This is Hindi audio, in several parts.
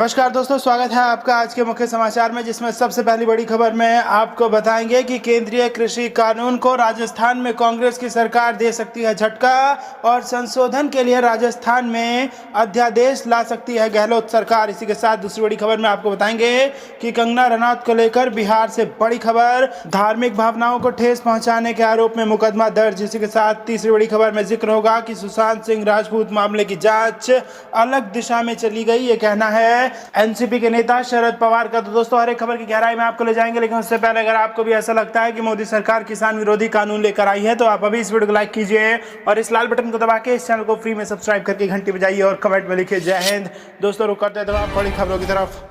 नमस्कार दोस्तों, स्वागत है आपका आज के मुख्य समाचार में, जिसमें सबसे पहली बड़ी खबर में आपको बताएंगे कि केंद्रीय कृषि कानून को राजस्थान में कांग्रेस की सरकार दे सकती है झटका और संशोधन के लिए राजस्थान में अध्यादेश ला सकती है गहलोत सरकार। इसी के साथ दूसरी बड़ी खबर में आपको बताएंगे कि कंगना रनौत को लेकर बिहार से बड़ी खबर, धार्मिक भावनाओं को ठेस पहुंचाने के आरोप में मुकदमा दर्ज। इसी के साथ तीसरी बड़ी खबर में जिक्र होगा कि सुशांत सिंह राजपूत मामले की जांच अलग दिशा में चली गई, ये कहना है एनसीपी के नेता शरद पवार का। तो दोस्तों, हर एक खबर की गहराई में आपको ले जाएंगे, लेकिन उससे पहले अगर आपको भी ऐसा लगता है कि मोदी सरकार किसान विरोधी कानून लेकर आई है तो आप अभी इस वीडियो को लाइक कीजिए और इस लाल बटन को दबा के इस चैनल को फ्री में सब्सक्राइब करके घंटी बजाइए और कमेंट में लिखिए जय हिंद। दोस्तों, रुक करते हैं बड़ी खबरों की तरफ।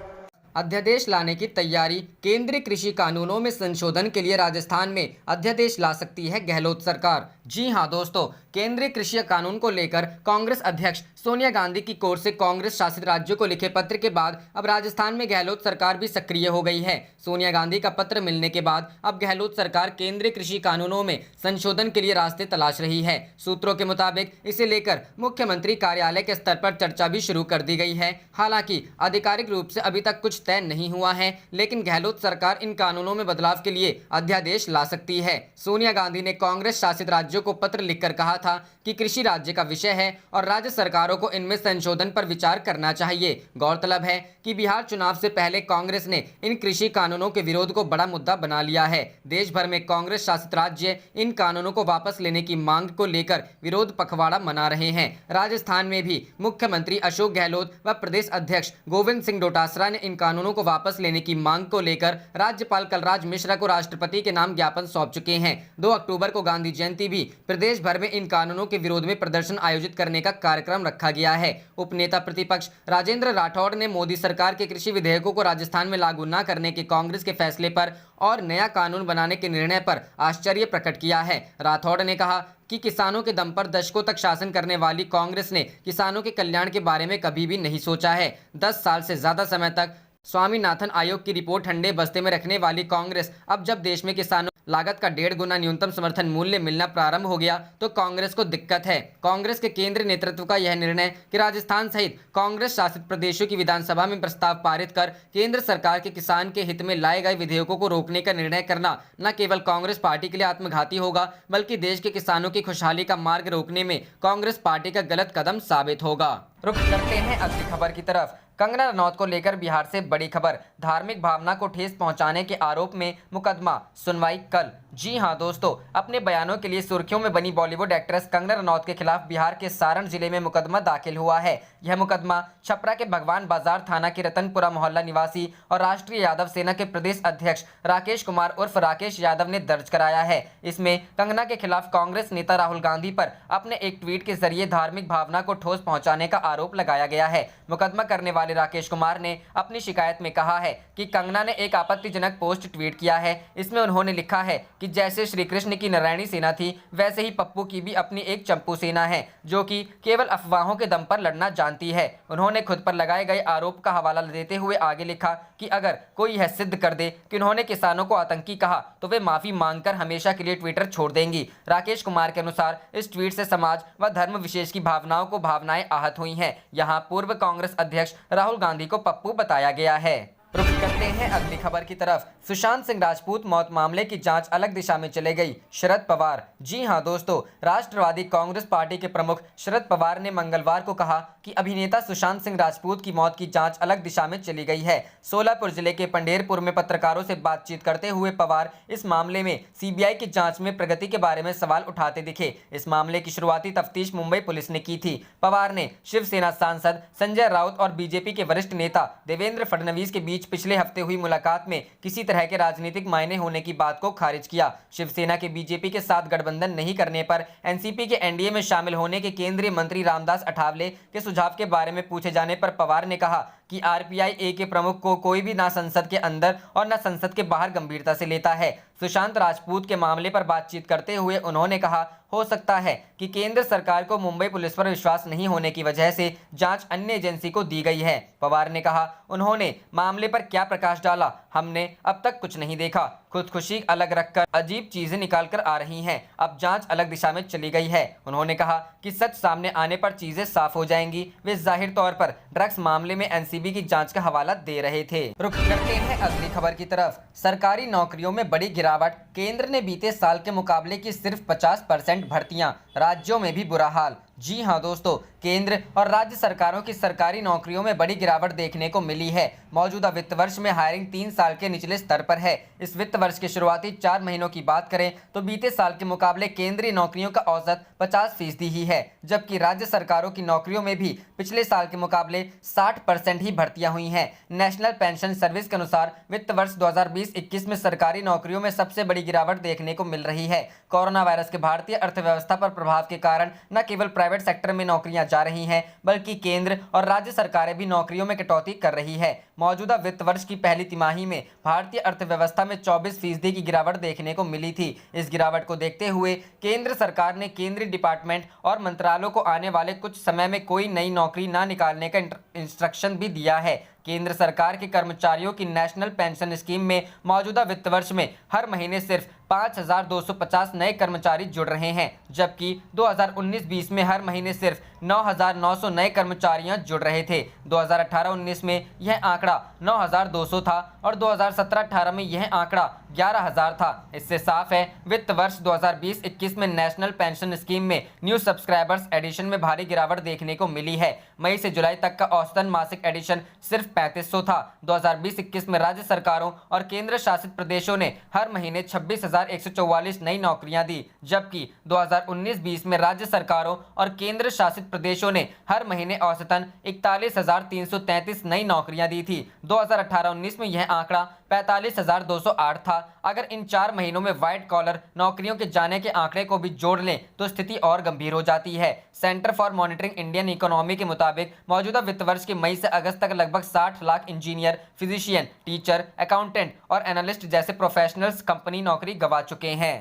अध्यादेश लाने की तैयारी। केंद्रीय कृषि कानूनों में संशोधन के लिए राजस्थान में अध्यादेश ला सकती है गहलोत सरकार। जी हां दोस्तों, केंद्रीय कृषि कानून को लेकर कांग्रेस अध्यक्ष सोनिया गांधी की ओर से कांग्रेस शासित राज्यों को लिखे पत्र के बाद अब राजस्थान में गहलोत सरकार भी सक्रिय हो गई है। सोनिया गांधी का पत्र मिलने के बाद अब गहलोत सरकार केंद्रीय कृषि कानूनों में संशोधन के लिए रास्ते तलाश रही है। सूत्रों के मुताबिक इसे लेकर मुख्यमंत्री कार्यालय के स्तर पर चर्चा भी शुरू कर दी गई है। हालांकि आधिकारिक रूप से अभी तक कुछ तय नहीं हुआ है, लेकिन गहलोत सरकार इन कानूनों में बदलाव के लिए अध्यादेश ला सकती है। सोनिया गांधी ने कांग्रेस शासित राज्यों को पत्र लिखकर कहा था कि कृषि राज्य का विषय है और राज्य सरकारों को इनमें संशोधन पर विचार करना चाहिए। गौरतलब है कि बिहार चुनाव से पहले कांग्रेस ने इन कृषि कानूनों के विरोध को बड़ा मुद्दा बना लिया है। देश भर में कांग्रेस शासित राज्य इन कानूनों को वापस लेने की मांग को लेकर विरोध पखवाड़ा मना रहे हैं। राजस्थान में भी मुख्यमंत्री अशोक गहलोत व प्रदेश अध्यक्ष गोविंद सिंह डोटासरा ने इन कानूनों को वापस लेने की मांग को लेकर राज्यपाल कलराज मिश्रा को राष्ट्रपति के नाम ज्ञापन सौंप चुके हैं। 2 अक्टूबर को गांधी जयंती भी प्रदेश भर में इन कानूनों के विरोध में प्रदर्शन आयोजित करने का कार्यक्रम रखा गया है। उपनेता प्रतिपक्ष राजेंद्र राठौड़ ने मोदी सरकार के कृषि विधेयकों को राजस्थान में लागू न करने के कांग्रेस के फैसले पर और नया कानून बनाने के निर्णय पर आश्चर्य प्रकट किया है। राठौड़ ने कहा कि किसानों के दम पर दशकों तक शासन करने वाली कांग्रेस ने किसानों के कल्याण के बारे में कभी भी नहीं सोचा है। 10 साल से ज्यादा समय तक स्वामीनाथन आयोग की रिपोर्ट ठंडे बस्ते में रखने वाली कांग्रेस अब जब देश में किसानों लागत का 1.5 गुना न्यूनतम समर्थन मूल्य मिलना प्रारंभ हो गया तो कांग्रेस को दिक्कत है। कांग्रेस के केंद्रीय नेतृत्व का यह निर्णय कि राजस्थान सहित कांग्रेस शासित प्रदेशों की विधानसभा में प्रस्ताव पारित कर केंद्र सरकार के किसान के हित में लाए गए विधेयकों को रोकने का निर्णय करना न केवल कांग्रेस पार्टी के लिए आत्मघाती होगा, बल्कि देश के किसानों की खुशहाली का मार्ग रोकने में कांग्रेस पार्टी का गलत कदम साबित होगा। रुख करते हैं अगली खबर की तरफ। कंगना रनौत को लेकर बिहार से बड़ी खबर, धार्मिक भावना को ठेस पहुंचाने के आरोप में मुकदमा, सुनवाई कल। जी हां दोस्तों, अपने बयानों के लिए सुर्खियों में बनी बॉलीवुड एक्ट्रेस कंगना रनौत के खिलाफ बिहार के सारण जिले में मुकदमा दाखिल हुआ है। यह मुकदमा छपरा के भगवान बाजार थाना के रतनपुरा मोहल्ला निवासी और राष्ट्रीय यादव सेना के प्रदेश अध्यक्ष राकेश कुमार उर्फ राकेश यादव ने दर्ज कराया है। इसमें कंगना के खिलाफ कांग्रेस नेता राहुल गांधी पर अपने एक ट्वीट के जरिए धार्मिक भावना को ठोस पहुंचाने का आरोप लगाया गया है। मुकदमा करने वाले राकेश कुमार ने अपनी शिकायत में कहा है कि कंगना ने एक आपत्तिजनक पोस्ट ट्वीट किया है। इसमें उन्होंने लिखा है कि जैसे श्री कृष्ण की नारायणी सेना थी, वैसे ही पप्पू की भी अपनी एक चंपू सेना है, जो कि केवल अफवाहों के दम पर लड़ना जानती है। उन्होंने खुद पर लगाए गए आरोप का हवाला देते हुए आगे लिखा कि अगर कोई यह सिद्ध कर दे कि उन्होंने किसानों को आतंकी कहा तो वे माफी मांगकर हमेशा के लिए ट्विटर छोड़ देंगी। राकेश कुमार के अनुसार इस ट्वीट से समाज व धर्म विशेष की भावनाएं आहत हुई हैं। यहाँ पूर्व कांग्रेस अध्यक्ष राहुल गांधी को पप्पू बताया गया है। रुख करते हैं अगली खबर की तरफ। सुशांत सिंह राजपूत मौत मामले की जांच अलग दिशा में चले गई, शरद पवार। जी हां दोस्तों, राष्ट्रवादी कांग्रेस पार्टी के प्रमुख शरद पवार ने मंगलवार को कहा कि अभिनेता सुशांत सिंह राजपूत की मौत की जांच अलग दिशा में चली गई है। सोलापुर जिले के पंडेरपुर में पत्रकारों से बातचीत करते हुए पवार इस मामले में सीबीआई की जांच में प्रगति के बारे में सवाल उठाते दिखे। इस मामले की शुरुआती तफ्तीश मुंबई पुलिस ने की थी। पवार ने शिवसेना सांसद संजय राउत और बीजेपी के वरिष्ठ नेता देवेंद्र फडणवीस के बीच पिछले हफ्ते हुई मुलाकात में किसी तरह के राजनीतिक मायने होने की बात को खारिज किया। शिवसेना के बीजेपी के साथ गठबंधन नहीं करने पर एनसीपी के एनडीए में शामिल होने के केंद्रीय मंत्री रामदास अठावले के सुझाव के बारे में पूछे जाने पर पवार ने कहा कि आरपीआई के प्रमुख को कोई भी ना संसद के अंदर और न संसद के बाहर गंभीरता से लेता है। सुशांत राजपूत के मामले पर बातचीत करते हुए उन्होंने कहा, हो सकता है कि केंद्र सरकार को मुंबई पुलिस पर विश्वास नहीं होने की वजह से जांच अन्य एजेंसी को दी गई है। पवार ने कहा, उन्होंने मामले पर क्या प्रकाश डाला हमने अब तक कुछ नहीं देखा। खुदकुशी अलग रखकर अजीब चीजें निकाल कर आ रही हैं। अब जांच अलग दिशा में चली गई है। उन्होंने कहा कि सच सामने आने पर चीजें साफ हो जाएंगी। वे जाहिर तौर पर ड्रग्स मामले में एनसीबी की जांच का हवाला दे रहे थे। रुख करते हैं अगली खबर की तरफ। सरकारी नौकरियों में बड़ी गिरावट, केंद्र ने बीते साल के मुकाबले की सिर्फ 50% भर्तियां, राज्यों में भी बुरा हाल। जी हां दोस्तों, केंद्र और राज्य सरकारों की सरकारी नौकरियों में बड़ी गिरावट देखने को मिली है। मौजूदा वित्त वर्ष में हायरिंग 3 साल के निचले स्तर पर है। इस वित्त वर्ष के शुरुआती 4 महीनों की बात करें तो बीते साल के मुकाबले केंद्रीय नौकरियों का औसत 50% ही है, जबकि राज्य सरकारों की नौकरियों में भी पिछले साल के मुकाबले 60% ही भर्तियां हुई हैं। नेशनल पेंशन सर्विस के अनुसार वित्त वर्ष 2020-21 में सरकारी नौकरियों में सबसे बड़ी गिरावट देखने को मिल रही है। कोरोना वायरस के भारतीय अर्थव्यवस्था पर प्रभाव के कारण न केवल प्राइवेट सेक्टर में नौकरियां जा रही हैं, बल्कि केंद्र और राज्य सरकारें भी नौकरियों में कटौती कर रही है। मौजूदा वित्त वर्ष की पहली तिमाही में भारतीय अर्थव्यवस्था में 24% की गिरावट देखने को मिली थी। इस गिरावट को देखते हुए केंद्र सरकार ने केंद्रीय डिपार्टमेंट और मंत्रालयों को आने वाले कुछ समय में कोई नई नौकरी न निकालने का इंस्ट्रक्शन भी दिया है। केंद्र सरकार के कर्मचारियों की नेशनल पेंशन स्कीम में मौजूदा वित्त वर्ष में हर महीने सिर्फ 5,250 नए कर्मचारी जुड़ रहे हैं, जबकि 2019-20 में हर महीने सिर्फ 9,900 नए कर्मचारियां जुड़ रहे थे। 2018-19 में यह आंकड़ा 9,200 था और 2017-18 में यह आंकड़ा 11,000 था। इससे साफ है वित्त वर्ष 2020-21 में नेशनल पेंशन स्कीम में न्यू सब्सक्राइबर्स एडिशन में भारी गिरावट देखने को मिली है। मई से जुलाई तक का औसतन मासिक एडिशन सिर्फ 3500 था। 2020-21 में राज्य सरकारों और केंद्र शासित प्रदेशों ने हर महीने 26,144 नई नौकरियां दी, जबकि 2019-20 में राज्य सरकारों और केंद्र शासित प्रदेशों ने हर महीने औसतन 41,333 नई नौकरियां दी थी। 2018-19 में यह आंकड़ा 45,208 था। अगर इन 4 महीनों में व्हाइट कॉलर नौकरियों के जाने के आंकड़े को भी जोड़ लें तो स्थिति और गंभीर हो जाती है। Centre for monitoring Indian economy के मुताबिक मौजूदा वित्त वर्ष के मई से अगस्त तक लगभग 60 lakh engineer, physician, teacher, accountant और एनालिस्ट जैसे प्रोफेशनल्स कंपनी नौकरी गंवा चुके हैं।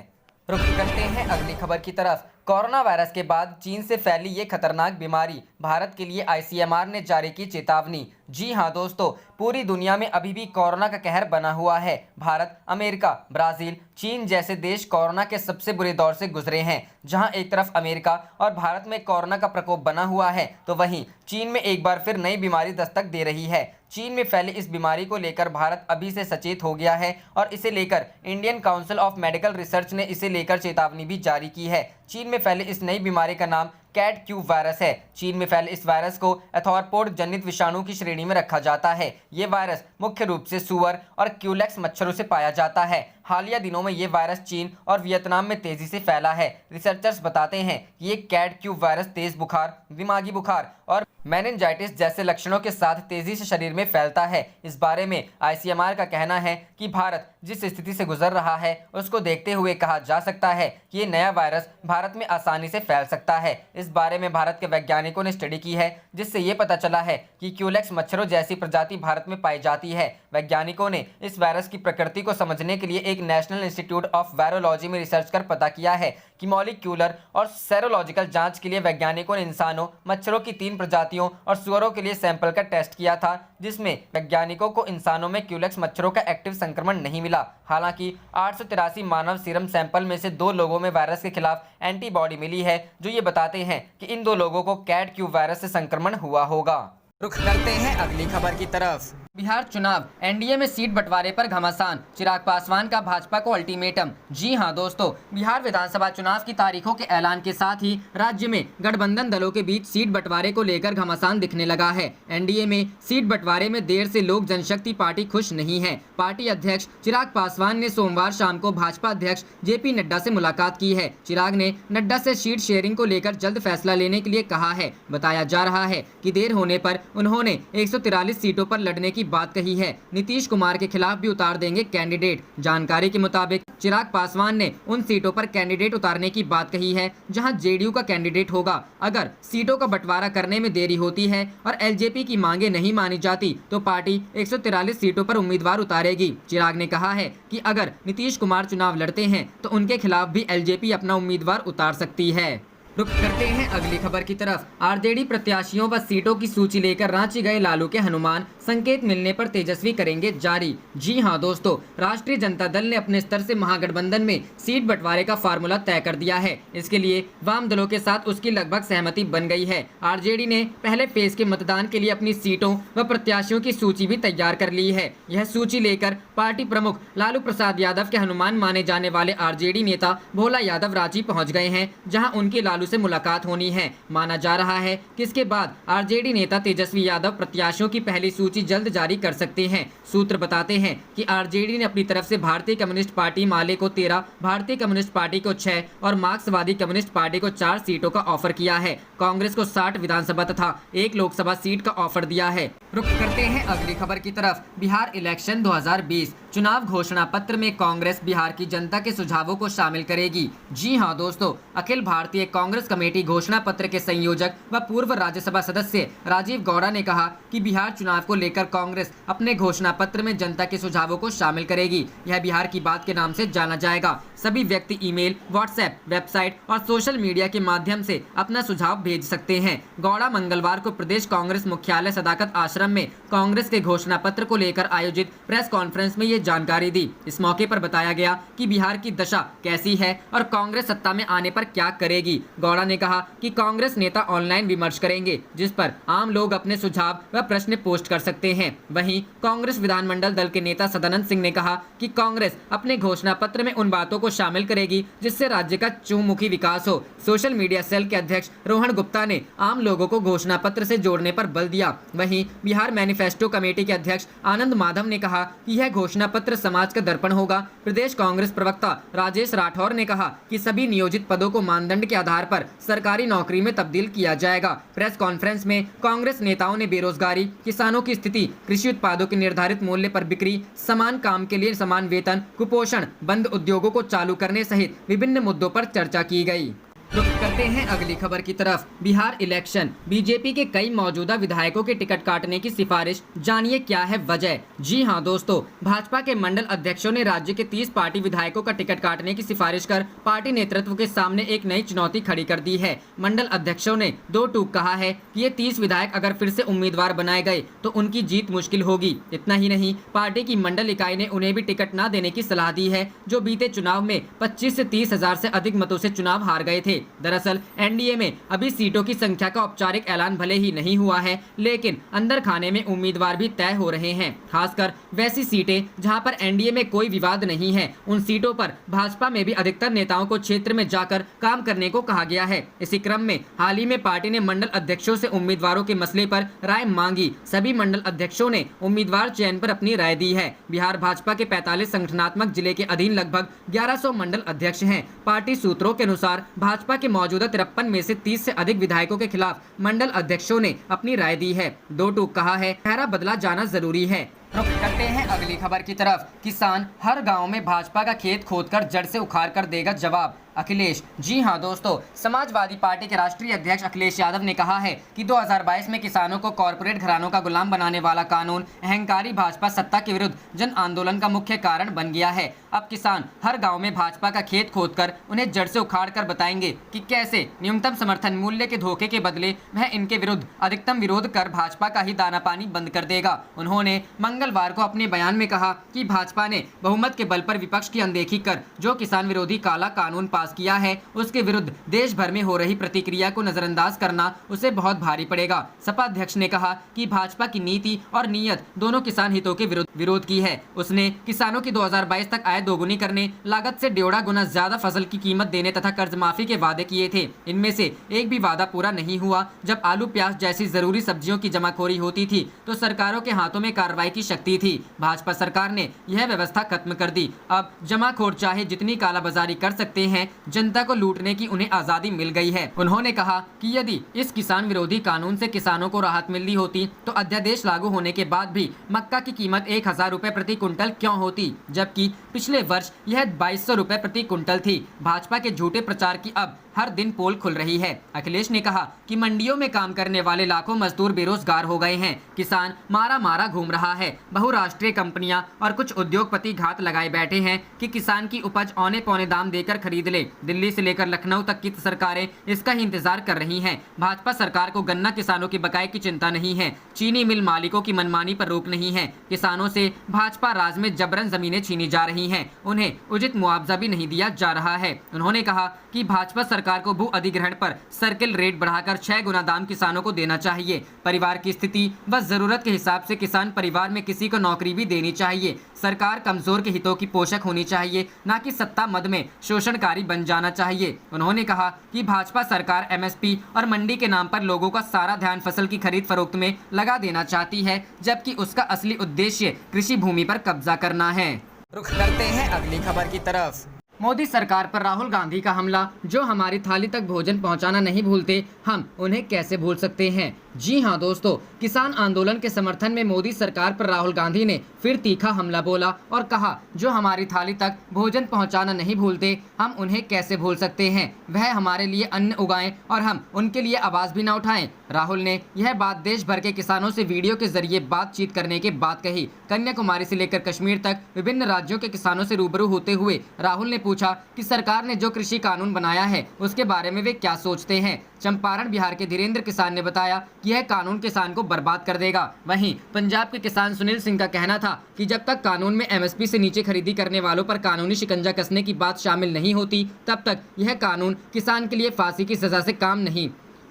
रुख करते हैं अगली खबर की तरफ। कोरोना वायरस के बाद चीन से फैली ये खतरनाक बीमारी, भारत के लिए आईसीएमआर ने जारी की चेतावनी। जी हां दोस्तों, पूरी दुनिया में अभी भी कोरोना का कहर बना हुआ है। भारत, अमेरिका, ब्राजील, चीन जैसे देश कोरोना के सबसे बुरे दौर से गुजरे हैं। जहां एक तरफ अमेरिका और भारत में कोरोना का प्रकोप बना हुआ है, तो वहीं चीन में एक बार फिर नई बीमारी दस्तक दे रही है। चीन में फैली इस बीमारी को लेकर भारत अभी से सचेत हो गया है और इसे लेकर Indian council of medical research ने इसे लेकर चेतावनी भी जारी की है। चीन में फैली इस नई बीमारी का नाम कैट क्यू वायरस है। चीन में फैले इस वायरस को एथॉरपोड जनित विषाणु की श्रेणी में रखा जाता है। ये वायरस मुख्य रूप से सुअर और क्यूलेक्स मच्छरों से पाया जाता है। हालिया दिनों में ये वायरस चीन और वियतनाम में तेजी से फैला है। रिसर्चर्स बताते हैं कि ये कैट क्यू वायरस तेज बुखार, दिमागी बुखार और मेनिंजाइटिस जैसे लक्षणों के साथ तेजी से शरीर में फैलता है। इस बारे में आईसीएमआर का कहना है कि भारत जिस स्थिति से गुजर रहा है उसको देखते हुए कहा जा सकता है कि ये नया वायरस भारत में आसानी से फैल सकता है। इस बारे में भारत के वैज्ञानिकों ने स्टडी की है, जिससे ये पता चला है कि क्यूलेक्स मच्छरों जैसी प्रजाति भारत में पाई जाती है। वैज्ञानिकों ने इस वायरस की प्रकृति को समझने के लिए एक नेशनल इंस्टीट्यूट ऑफ वायरोलॉजी में रिसर्च कर पता किया है कि मॉलिक्यूलर और सेरोलॉजिकल जांच के लिए वैज्ञानिकों ने इंसानों, मच्छरों की 3 प्रजातियों और सुअरों के लिए सैंपल का टेस्ट किया था, जिसमें वैज्ञानिकों को इंसानों में क्यूलेक्स मच्छरों का एक्टिव संक्रमण नहीं मिला। हालांकि 883 मानव सीरम सैंपल में से 2 लोगों में वायरस के खिलाफ एंटीबॉडी मिली है, जो ये बताते हैं कि इन 2 लोगों को कैट क्यू वायरस से संक्रमण हुआ होगा। रुख करते हैं अगली खबर की तरफ। बिहार चुनाव, एनडीए में सीट बंटवारे पर घमासान, चिराग पासवान का भाजपा को अल्टीमेटम। जी हां दोस्तों, बिहार विधानसभा चुनाव की तारीखों के ऐलान के साथ ही राज्य में गठबंधन दलों के बीच सीट बंटवारे को लेकर घमासान दिखने लगा है। एनडीए में सीट बंटवारे में देर से लोक जनशक्ति पार्टी खुश नहीं है। पार्टी अध्यक्ष चिराग पासवान ने सोमवार शाम को भाजपा अध्यक्ष जेपी नड्डा से मुलाकात की है। चिराग ने नड्डा से सीट शेयरिंग को लेकर जल्द फैसला लेने के लिए कहा है। बताया जा रहा है कि देर होने पर उन्होंने 143 सीटों पर लड़ने की बात कही है। नीतीश कुमार के खिलाफ भी उतार देंगे कैंडिडेट। जानकारी के मुताबिक चिराग पासवान ने उन सीटों पर कैंडिडेट उतारने की बात कही है जहां जेडीयू का कैंडिडेट होगा। अगर सीटों का बंटवारा करने में देरी होती है और एलजेपी की मांगे नहीं मानी जाती तो पार्टी 143 सीटों पर उम्मीदवार उतारेगी। चिराग ने कहा है कि अगर नीतीश कुमार चुनाव लड़ते हैं तो उनके खिलाफ भी एलजेपी अपना उम्मीदवार उतार सकती है। रुक करते हैं अगली खबर की तरफ। आरजेडी प्रत्याशियों व सीटों की सूची लेकर रांची गए लालू के हनुमान, संकेत मिलने पर तेजस्वी करेंगे जारी। जी हां दोस्तों, राष्ट्रीय जनता दल ने अपने स्तर से महागठबंधन में सीट बंटवारे का फार्मूला तय कर दिया है। इसके लिए वाम दलों के साथ उसकी लगभग सहमति बन गई है। आरजेडी ने पहले फेज के मतदान के लिए अपनी सीटों व प्रत्याशियों की सूची भी तैयार कर ली है। यह सूची लेकर पार्टी प्रमुख लालू प्रसाद यादव के हनुमान माने जाने वाले आरजेडी नेता भोला यादव रांची पहुंच गए हैं, जहां उनकी लालू से मुलाकात होनी है। माना जा रहा है कि इसके बाद आरजेडी नेता तेजस्वी यादव प्रत्याशियों की पहली सूची जल्द जारी कर सकते हैं। सूत्र बताते हैं कि आरजेडी ने अपनी तरफ से भारतीय कम्युनिस्ट पार्टी माले को 13, भारतीय कम्युनिस्ट पार्टी को 6 और मार्क्सवादी कम्युनिस्ट पार्टी को 4 सीटों का ऑफर किया है। कांग्रेस को 60 विधानसभा तथा 1 लोकसभा सीट का ऑफर दिया है। रुक करते हैं अगली खबर की तरफ। बिहार इलेक्शन 2020 चुनाव घोषणा पत्र में कांग्रेस बिहार की जनता के सुझावों को शामिल करेगी। जी हां दोस्तों, अखिल भारतीय कांग्रेस कमेटी घोषणा पत्र के संयोजक व पूर्व राज्यसभा सदस्य राजीव गौड़ा ने कहा कि बिहार चुनाव को लेकर कांग्रेस अपने घोषणा पत्र में जनता के सुझावों को शामिल करेगी। यह बिहार की बात के नाम से जाना जाएगा। सभी व्यक्ति ईमेल, व्हाट्सएप, वेबसाइट और सोशल मीडिया के माध्यम से अपना सुझाव भेज सकते हैं। गौड़ा मंगलवार को प्रदेश कांग्रेस मुख्यालय सदाकत आश्रम में कांग्रेस के घोषणा पत्र को लेकर आयोजित प्रेस कॉन्फ्रेंस में ये जानकारी दी। इस मौके पर बताया गया कि बिहार की दशा कैसी है और कांग्रेस सत्ता में आने पर क्या करेगी। गौड़ा ने कहा कि कांग्रेस नेता ऑनलाइन विमर्श करेंगे, जिस पर आम लोग अपने सुझाव व प्रश्न पोस्ट कर सकते हैं। वहीं कांग्रेस विधानमंडल दल के नेता सदानंद सिंह ने कहा कि कांग्रेस अपने घोषणा पत्र में उन बातों को शामिल करेगी जिससे राज्य का चहुमुखी विकास हो। सोशल मीडिया सेल के अध्यक्ष रोहन गुप्ता ने आम लोगों को घोषणा पत्र से जोड़ने पर बल दिया। वहीं बिहार मैनिफेस्टो कमेटी के अध्यक्ष आनंद माधव ने कहा कि यह घोषणा पत्र समाज का दर्पण होगा। प्रदेश कांग्रेस प्रवक्ता राजेश राठौर ने कहा कि सभी नियोजित पदों को मानदंड के आधार पर सरकारी नौकरी में तब्दील किया जाएगा। प्रेस कॉन्फ्रेंस में कांग्रेस नेताओं ने बेरोजगारी, किसानों की स्थिति, कृषि उत्पादों के निर्धारित मूल्य पर बिक्री, समान काम के लिए समान वेतन, कुपोषण, बंद उद्योगों को चालू करने सहित विभिन्न मुद्दों पर चर्चा की गई। रुक करते हैं अगली खबर की तरफ। बिहार इलेक्शन, बीजेपी के कई मौजूदा विधायकों के टिकट काटने की सिफारिश, जानिए क्या है वजह। जी हां दोस्तों, भाजपा के मंडल अध्यक्षों ने राज्य के 30 पार्टी विधायकों का टिकट काटने की सिफारिश कर पार्टी नेतृत्व के सामने एक नई चुनौती खड़ी कर दी है। मंडल अध्यक्षों ने दो टूक कहा है कि ये 30 विधायक अगर फिर से उम्मीदवार बनाए गए तो उनकी जीत मुश्किल होगी। इतना ही नहीं, पार्टी की मंडल इकाई ने उन्हें भी टिकट न देने की सलाह दी है, जो बीते चुनाव में 25 से 30 हजार से अधिक मतों से चुनाव हार गए थे। दरअसल एनडीए में अभी सीटों की संख्या का औपचारिक ऐलान भले ही नहीं हुआ है, लेकिन अंदर खाने में उम्मीदवार भी तय हो रहे हैं। खासकर वैसी सीटें जहां पर एनडीए में कोई विवाद नहीं है, उन सीटों पर भाजपा में भी अधिकतर नेताओं को क्षेत्र में जाकर काम करने को कहा गया है। इसी क्रम में हाल ही में पार्टी ने मंडल अध्यक्षों से उम्मीदवारों के मसले पर राय मांगी। सभी मंडल अध्यक्षों ने उम्मीदवार चयन पर अपनी राय दी है। बिहार भाजपा के 45 संगठनात्मक जिले के अधीन लगभग 1100 मंडल अध्यक्ष हैं। पार्टी सूत्रों के अनुसार भाजपा के मौजूदा 53 में से 30 से अधिक विधायकों के खिलाफ मंडल अध्यक्षों ने अपनी राय दी है। दो टूक कहा है, चेहरा बदला जाना जरूरी है। रुक करते हैं अगली खबर की तरफ। किसान हर गांव में भाजपा का खेत खोदकर जड़ से उखाड़ कर देगा जवाब, अखिलेश। जी हां दोस्तों, समाजवादी पार्टी के राष्ट्रीय अध्यक्ष अखिलेश यादव ने कहा है कि 2022 में किसानों को कॉरपोरेट घरानों का गुलाम बनाने वाला कानून अहंकारी भाजपा सत्ता के विरुद्ध जन आंदोलन का मुख्य कारण बन गया है। अब किसान हर गांव में भाजपा का खेत खोदकर उन्हें जड़ से उखाड़ कर बताएंगे कि कैसे न्यूनतम समर्थन मूल्य के धोखे के बदले वह इनके विरुद्ध अधिकतम विरोध कर भाजपा का ही दाना पानी बंद कर देगा। उन्होंने मंगलवार को अपने बयान में कहा कि भाजपा ने बहुमत के बल पर विपक्ष की अनदेखी कर जो किसान विरोधी काला कानून पास किया है, उसके विरुद्ध देश भर में हो रही प्रतिक्रिया को नजरअंदाज करना उसे बहुत भारी पड़ेगा। सपा अध्यक्ष ने कहा कि भाजपा की नीति और नीयत दोनों किसान हितों के विरोध की है। उसने किसानों की 2022 तक आय दोगुनी करने, लागत से 1.5 गुना ज्यादा फसल की कीमत देने तथा कर्ज माफी के वादे किए थे। इनमें से एक भी वादा पूरा नहीं हुआ। जब आलू प्याज जैसी जरूरी सब्जियों की जमाखोरी होती थी तो सरकारों के हाथों में कार्रवाई की शक्ति थी। भाजपा सरकार ने यह व्यवस्था खत्म कर दी। अब जमाखोर चाहे जितनी कालाबाजारी कर सकते हैं, जनता को लूटने की उन्हें आजादी मिल गई है। उन्होंने कहा कि यदि इस किसान विरोधी कानून से किसानों को राहत मिली होती तो अध्यादेश लागू होने के बाद भी मक्का की कीमत 1000 रुपए प्रति कुंटल क्यों होती, जबकि पिछले वर्ष यह 2200 रुपए प्रति कुंटल थी। भाजपा के झूठे प्रचार की अब हर दिन पोल खुल रही है। अखिलेश ने कहा कि मंडियों में काम करने वाले लाखों मजदूर बेरोजगार हो गए हैं। किसान मारा घूम रहा है। बहुराष्ट्रीय कंपनियां और कुछ उद्योगपति घात लगाए बैठे हैं कि किसान की उपज औने पौने दाम देकर खरीद ले। बोले, दिल्ली से लेकर लखनऊ तक की सरकारें इसका ही इंतजार कर रही हैं। भाजपा सरकार को गन्ना किसानों के बकाये की चिंता नहीं है, चीनी मिल मालिकों की मनमानी पर रोक नहीं है। किसानों से भाजपा राज में जबरन जमीनें छीनी जा रही हैं, उन्हें उचित मुआवजा भी नहीं दिया जा रहा है। उन्होंने कहा कि भाजपा सरकार को भू अधिग्रहण पर सर्किल रेट बढ़ाकर 6 गुना दाम किसानों को देना चाहिए। परिवार की स्थिति व जरूरत के हिसाब से किसान परिवार में किसी को नौकरी भी देनी चाहिए। सरकार कमजोर के हितों की पोषक होनी चाहिए, न कि सत्ता मद में शोषणकारी बन जाना चाहिए। उन्होंने कहा कि भाजपा सरकार एमएसपी और मंडी के नाम पर लोगों का सारा ध्यान फसल की खरीद फरोख्त में लगा देना चाहती है, जबकि उसका असली उद्देश्य कृषि भूमि पर कब्जा करना है। रुख करते हैं अगली खबर की तरफ। मोदी सरकार पर राहुल गांधी का हमला, जो हमारी थाली तक भोजन पहुंचाना नहीं भूलते, हम उन्हें कैसे भूल सकते हैं। जी हां दोस्तों, किसान आंदोलन के समर्थन में मोदी सरकार पर राहुल गांधी ने फिर तीखा हमला बोला और कहा, जो हमारी थाली तक भोजन पहुंचाना नहीं भूलते, हम उन्हें कैसे भूल सकते हैं। वह हमारे लिए अन्न उगाएं और हम उनके लिए आवाज़ भी न उठाएं। राहुल ने यह बात देश भर के किसानों से वीडियो के जरिए बातचीत करने के बाद कही। कन्याकुमारी से लेकर कश्मीर तक विभिन्न राज्यों के किसानों से रूबरू होते हुए राहुल ने पूछा कि सरकार ने जो कृषि कानून बनाया है उसके बारे में वे क्या सोचते हैं। चंपारण बिहार के धीरेन्द्र किसान ने बताया कि यह कानून किसान को बर्बाद कर देगा। वहीं पंजाब के किसान सुनील सिंह का कहना था कि जब तक कानून में एमएसपी से नीचे खरीदी करने वालों पर कानूनी शिकंजा कसने की बात शामिल नहीं होती, तब तक यह कानून किसान के लिए फांसी की सजा से काम नहीं।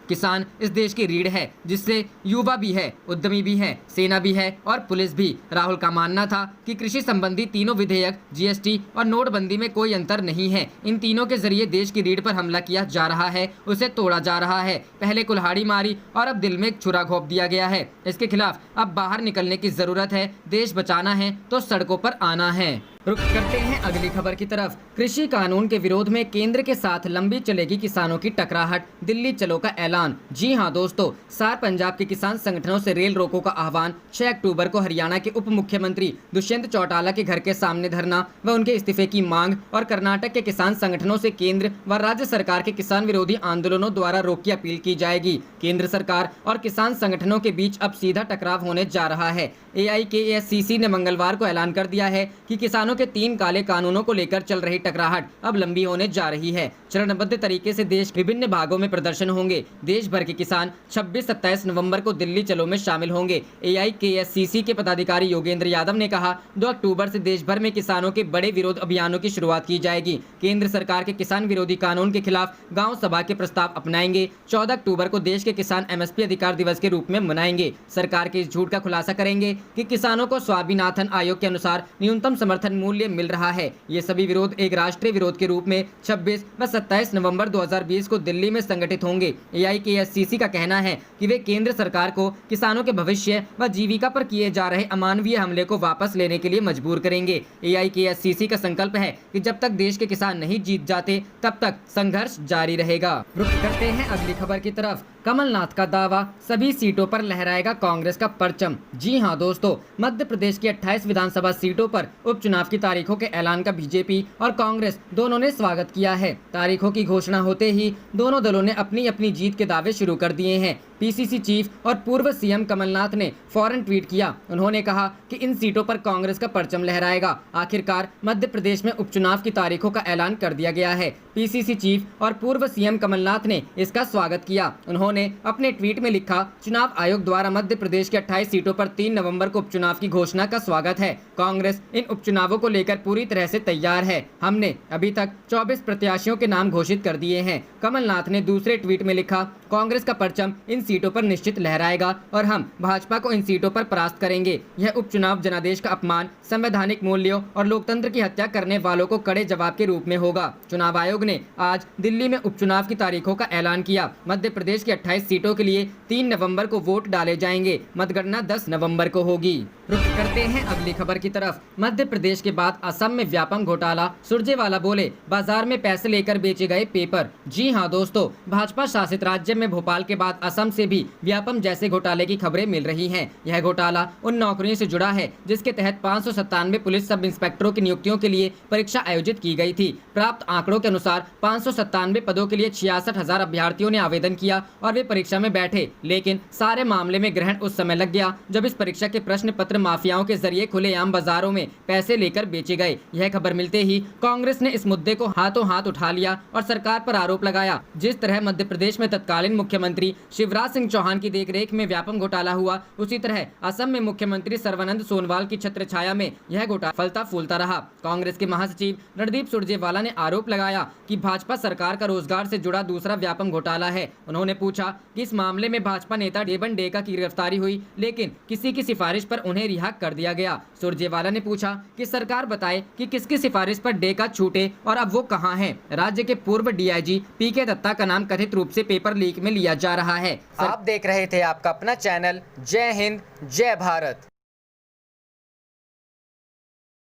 किसान इस देश की रीढ़ है, जिससे युवा भी है, उद्यमी भी है, सेना भी है और पुलिस भी। राहुल का मानना था कि कृषि संबंधी तीनों विधेयक, जीएसटी और नोटबंदी में कोई अंतर नहीं है। इन तीनों के जरिए देश की रीढ़ पर हमला किया जा रहा है, उसे तोड़ा जा रहा है। पहले कुल्हाड़ी मारी और अब दिल में छुरा घोंप दिया गया है। इसके खिलाफ अब बाहर निकलने की जरूरत है। देश बचाना है तो सड़कों पर आना है। रुख करते हैं अगली खबर की तरफ। कृषि कानून के विरोध में केंद्र के साथ लंबी चलेगी किसानों की टकराहट, दिल्ली चलो का ऐलान। जी हां दोस्तों, सार पंजाब के किसान संगठनों से रेल रोको का आह्वान। 6 अक्टूबर को हरियाणा के उप मुख्यमंत्री दुष्यंत चौटाला के घर के सामने धरना व उनके इस्तीफे की मांग और कर्नाटक के किसान संगठनों से केंद्र व राज्य सरकार के किसान विरोधी आंदोलनों द्वारा रोक की अपील की जाएगी। केंद्र सरकार और किसान संगठनों के बीच अब सीधा टकराव होने जा रहा है। AIKSCC ने मंगलवार को ऐलान कर दिया है कि किसानों के 3 काले कानूनों को लेकर चल रही टकराहट अब लंबी होने जा रही है। चरणबद्ध तरीके से देश विभिन्न भागों में प्रदर्शन होंगे। देश भर के किसान 26-27 नवंबर को दिल्ली चलो में शामिल होंगे। AIKSCC के पदाधिकारी योगेंद्र यादव ने कहा, 2 अक्टूबर से देश भर में किसानों के बड़े विरोध अभियानों की शुरुआत की जाएगी। केंद्र सरकार के किसान विरोधी कानून के खिलाफ गाँव सभा के प्रस्ताव अपनाएंगे। 14 अक्टूबर को देश के किसान MSP अधिकार दिवस के रूप में मनाएंगे। सरकार के इस झूठ का खुलासा करेंगे कि किसानों को स्वामीनाथन आयोग के अनुसार न्यूनतम समर्थन मूल्य मिल रहा है। ये सभी विरोध एक राष्ट्रीय विरोध के रूप में 26 व 27 नवंबर 2020 को दिल्ली में संगठित होंगे। AIKSCC का कहना है कि वे केंद्र सरकार को किसानों के भविष्य व जीविका पर किए जा रहे अमानवीय हमले को वापस लेने के लिए मजबूर करेंगे। AIKSCC का संकल्प है कि जब तक देश के किसान नहीं जीत जाते, तब तक संघर्ष जारी रहेगा। रुख करते हैं अगली खबर की तरफ। कमलनाथ का दावा, सभी सीटों पर लहराएगा कांग्रेस का परचम। जी हां दोस्तों, मध्य प्रदेश की 28 विधानसभा सीटों पर उपचुनाव की तारीखों के ऐलान का बीजेपी और कांग्रेस दोनों ने स्वागत किया है। तारीखों की घोषणा होते ही दोनों दलों ने अपनी अपनी जीत के दावे शुरू कर दिए हैं। PCC चीफ और पूर्व CM कमलनाथ ने फौरन ट्वीट किया। उन्होंने कहा कि इन सीटों पर कांग्रेस का परचम लहराएगा। आखिरकार मध्य प्रदेश में उपचुनाव की तारीखों का ऐलान कर दिया गया है। PCC चीफ और पूर्व CM कमलनाथ ने इसका स्वागत किया। उन्होंने अपने ट्वीट में लिखा, चुनाव आयोग द्वारा मध्य प्रदेश के 28 सीटों पर 3 नवंबर को उपचुनाव की घोषणा का स्वागत है। कांग्रेस इन उपचुनावों को लेकर पूरी तरह से तैयार है। हमने अभी तक 24 प्रत्याशियों के नाम घोषित कर दिए हैं। कमलनाथ ने दूसरे ट्वीट में लिखा, कांग्रेस का परचम इन सीटों पर निश्चित लहराएगा और हम भाजपा को इन सीटों पर परास्त करेंगे। यह उपचुनाव जनादेश का अपमान, संवैधानिक मूल्यों और लोकतंत्र की हत्या करने वालों को कड़े जवाब के रूप में होगा। चुनाव आयोग ने आज दिल्ली में उपचुनाव की तारीखों का ऐलान किया। मध्य प्रदेश की 28 सीटों के लिए 3 नवंबर को वोट डाले जाएंगे। मतगणना 10 नवंबर को होगी। रुख करते हैं अगली खबर की तरफ। मध्य प्रदेश के बाद असम में व्यापम घोटाला, सुरजेवाला बोले, बाजार में पैसे लेकर बेचे गए पेपर। जी हां दोस्तों, भाजपा शासित राज्य में में भोपाल के बाद असम से भी व्यापम जैसे घोटाले की खबरें मिल रही हैं। यह घोटाला उन नौकरियों से जुड़ा है जिसके तहत 597 पुलिस सब इंस्पेक्टरों की नियुक्तियों के लिए परीक्षा आयोजित की गई थी। प्राप्त आंकड़ों के अनुसार 597 पदों के लिए 66,000 अभ्यर्थियों ने आवेदन किया और वे परीक्षा में बैठे, लेकिन सारे मामले में ग्रहण उस समय लग गया जब इस परीक्षा के प्रश्न पत्र माफियाओं के जरिए खुलेआम बाजारों में पैसे लेकर बेचे गए। यह खबर मिलते ही कांग्रेस ने इस मुद्दे को हाथों हाथ उठा लिया और सरकार पर आरोप लगाया। जिस तरह मध्य प्रदेश में तत्कालीन मुख्यमंत्री शिवराज सिंह चौहान की देखरेख में व्यापम घोटाला हुआ, उसी तरह असम में मुख्यमंत्री सर्बानंद सोनोवाल की छत्रछाया में यह घोटाला फलता फूलता रहा। कांग्रेस के महासचिव रणदीप सुरजेवाला ने आरोप लगाया कि भाजपा सरकार का रोजगार से जुड़ा दूसरा व्यापम घोटाला है। उन्होंने पूछा कि इस मामले में भाजपा नेता डेबन डेका की गिरफ्तारी हुई, लेकिन किसी की सिफारिश पर उन्हें रिहा कर दिया गया। सुरजेवाला ने पूछा कि सरकार बताए कि किसकी सिफारिश पर डेका छूटे और अब वो कहां हैं। राज्य के पूर्व डीआईजी पीके दत्ता का नाम कथित रूप से पेपर लीक में लिया जा रहा है। आप देख रहे थे आपका अपना चैनल जय हिंद जय भारत।